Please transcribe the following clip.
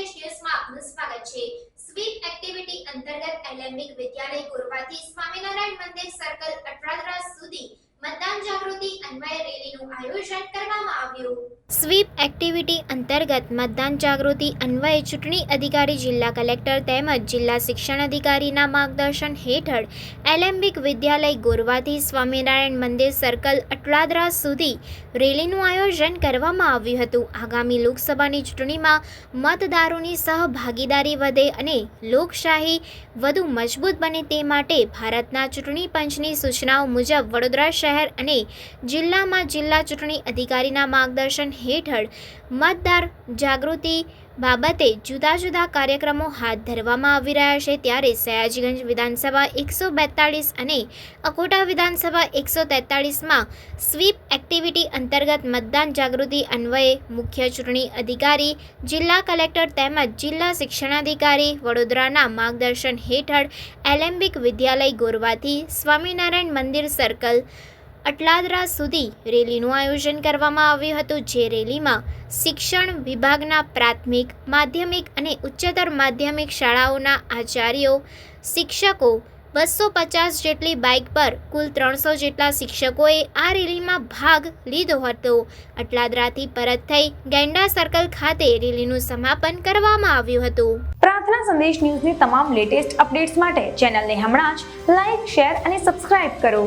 સંદેશ ન્યૂઝમાં આપનું સ્વાગત છે। સ્વીપ એક્ટિવિટી અંતર્ગત એલેમ્બિક વિદ્યાલય ગોરવાથી સ્વામિનારાયણ મંદિર સર્કલ અટરાદરા સુધી મતદાન જાગૃતિ અન્વયે રેલીનું આયોજન કરવામાં આવ્યું। સ્વીપ એક્ટિવિટી અંતર્ગત મતદાન જાગૃતિ અન્વયે ચૂંટણી અધિકારી જિલ્લા કલેક્ટર તેમજ જિલ્લા શિક્ષણ અધિકારીના માર્ગદર્શન હેઠળ એલેમ્બિક વિદ્યાલય ગોરવાથી સ્વામિનારાયણ મંદિર સર્કલ અટરાદરા સુધી રેલીનું આયોજન કરવામાં આવ્યું હતું। આગામી લોકસભાની ચૂંટણીમાં મતદારોની સહભાગીદારી વધે અને લોકશાહી વધુ મજબૂત બને તે માટે ભારતના ચૂંટણી પંચની સૂચનાઓ મુજબ વડોદરા શહેર અને જિલ્લામાં જિલ્લા ચૂંટણી અધિકારીના માર્ગદર્શન હેઠળ મતદાર જાગૃતિ બાબતે જુદા જુદા કાર્યક્રમો હાથ ધરવામાં આવી રહ્યા છે। ત્યારે સયાજીગંજ વિધાનસભા 142 અને અકોટા વિધાનસભા 143માં સ્વીપ એક્ટિવિટી અંતર્ગત મતદાન જાગૃતિ અન્વયે મુખ્ય ચૂંટણી અધિકારી જિલ્લા કલેક્ટર તેમજ જિલ્લા શિક્ષણાધિકારી વડોદરાના માર્ગદર્શન હેઠળ એલેમ્બિક વિદ્યાલય ગોરવાથી સ્વામિનારાયણ મંદિર સર્કલ અટલાદરા સુધી રેલીનું આયોજન કરવામાં આવ્યું હતું। જે રેલીમાં શિક્ષણ વિભાગના પ્રાથમિક માધ્યમિક અને ઉચ્ચતર માધ્યમિક શાળાઓના આચાર્યો શિક્ષકો 250 જેટલી બાઇક પર કુલ 300 જેટલા શિક્ષકોએ આ રેલીમાં ભાગ લીધો હતો। અટલાદરાથી પરત થઈ ગેંડા સર્કલ ખાતે રેલીનું સમાપન કરવામાં આવ્યું હતું। પ્રાર્થના સંદેશ ન્યૂઝની તમામ લેટેસ્ટ અપડેટ્સ માટે ચેનલને હમણાં જ લાઇક, શેર અને સબસ્ક્રાઇબ કરો।